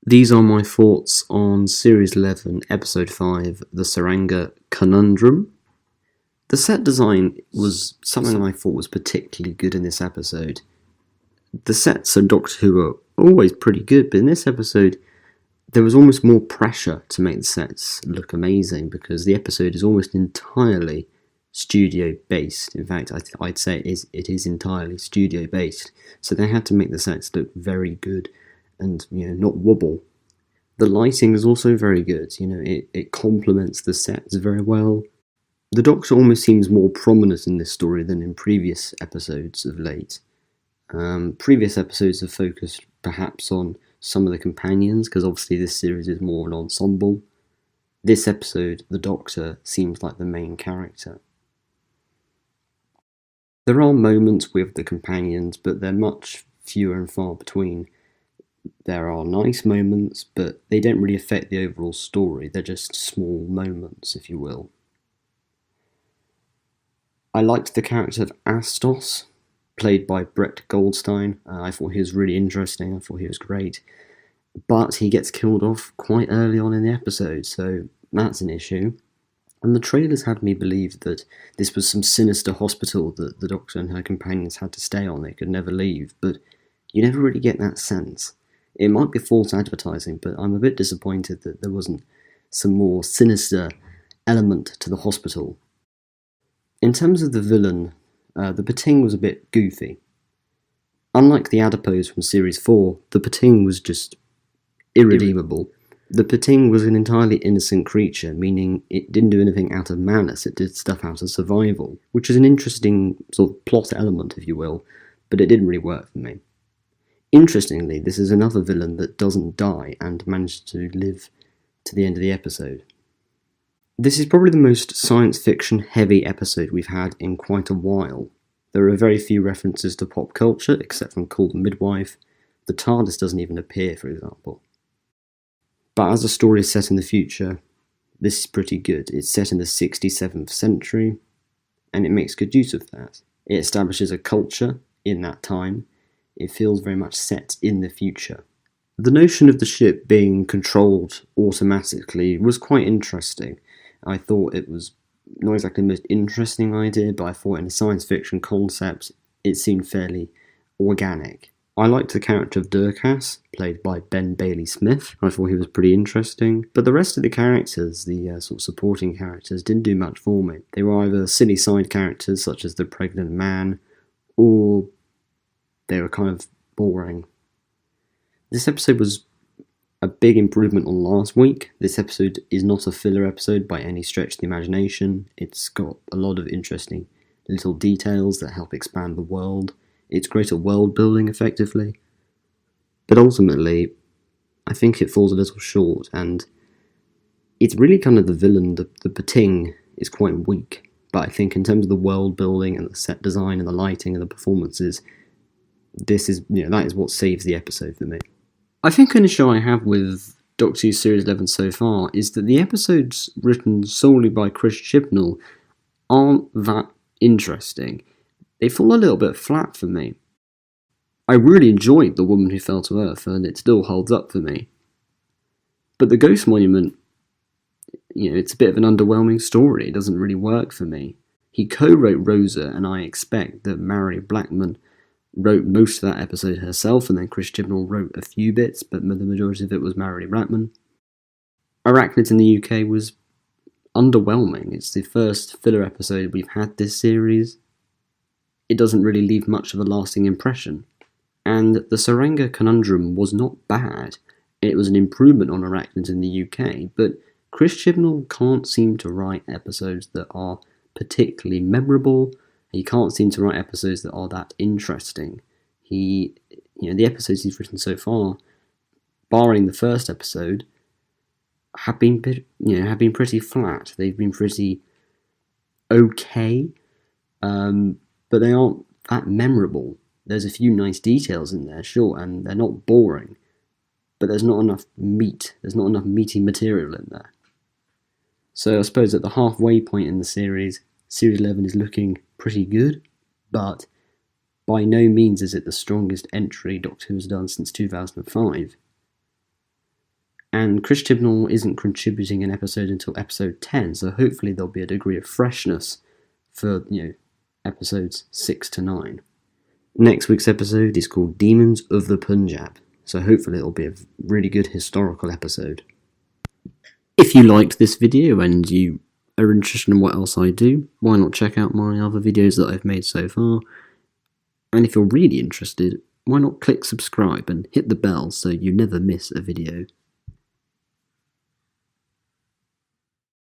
These are my thoughts on Series 11, Episode 5, the Tsuranga Conundrum. The set design was something I thought was particularly good in this episode. The sets of Doctor Who are always pretty good, but in this episode there was almost more pressure to make the sets look amazing because the episode is almost entirely studio based. In fact, I'd say it is entirely studio based. So they had to make the sets look very good and not wobble. The lighting is also very good. It complements the sets very well. The Doctor almost seems more prominent in this story than in previous episodes of late. Previous episodes have focused perhaps on some of the companions, because obviously this series is more an ensemble. This episode, the Doctor seems like the main character. There are moments with the companions, but they're much fewer and far between. There are nice moments, but they don't really affect the overall story. They're just small moments, if you will. I liked the character of Astos, played by Brett Goldstein. I thought he was really interesting. I thought he was great. But he gets killed off quite early on in the episode, so that's an issue. And the trailers had me believe that this was some sinister hospital that the Doctor and her companions had to stay on. They could never leave, but you never really get that sense. It might be false advertising, but I'm a bit disappointed that there wasn't some more sinister element to the hospital. In terms of the villain, the Pating was a bit goofy. Unlike the Adipose from Series 4, the Pating was just irredeemable. The Pating was an entirely innocent creature, meaning it didn't do anything out of malice, it did stuff out of survival, which is an interesting sort of plot element, if you will, but it didn't really work for me. Interestingly, this is another villain that doesn't die and manages to live to the end of the episode. This is probably the most science fiction heavy episode we've had in quite a while. There are very few references to pop culture, except from Call the Midwife. The TARDIS doesn't even appear, for example. But as the story is set in the future, this is pretty good. It's set in the 67th century, and it makes good use of that. It establishes a culture in that time. It feels very much set in the future. The notion of the ship being controlled automatically was quite interesting. I thought it was not exactly the most interesting idea, but I thought in a science fiction concept, it seemed fairly organic. I liked the character of Durkas, played by Ben Bailey Smith. I thought he was pretty interesting. But the rest of the characters, the sort of supporting characters, didn't do much for me. They were either silly side characters, such as the pregnant man, or they were kind of boring. This episode was a big improvement on last week. This episode is not a filler episode by any stretch of the imagination. It's got a lot of interesting little details that help expand the world. It's great at world building effectively. But ultimately, I think it falls a little short, and it's really kind of the villain, the Pating, is quite weak. But I think in terms of the world building and the set design and the lighting and the performances, this is, that is what saves the episode for me. I think an issue I have with Doctor Who Series 11 so far is that the episodes written solely by Chris Chibnall aren't that interesting. They fall a little bit flat for me. I really enjoyed The Woman Who Fell to Earth, and it still holds up for me. But The Ghost Monument, it's a bit of an underwhelming story. It doesn't really work for me. He co-wrote Rosa, and I expect that Mary Blackman wrote most of that episode herself, and then Chris Chibnall wrote a few bits, but the majority of it was Mary Blackman. Arachnids in the UK was underwhelming. It's the first filler episode we've had this series. It doesn't really leave much of a lasting impression. And the Tsuranga Conundrum was not bad. It was an improvement on Arachnids in the UK, but Chris Chibnall can't seem to write episodes that are particularly memorable. He can't seem to write episodes that are that interesting. The episodes he's written so far, barring the first episode, have been pretty flat. They've been pretty okay, but they aren't that memorable. There's a few nice details in there, sure, and they're not boring, but there's not enough meat. There's not enough meaty material in there. So I suppose at the halfway point in the series, Series 11 is looking pretty good, but by no means is it the strongest entry Doctor Who has done since 2005. And Chris Chibnall isn't contributing an episode until episode 10, so hopefully there'll be a degree of freshness for, episodes 6 to 9. Next week's episode is called Demons of the Punjab, so hopefully it'll be a really good historical episode. If you liked this video and you are interested in what else I do, why not check out my other videos that I've made so far? And if you're really interested, why not click subscribe and hit the bell so you never miss a video.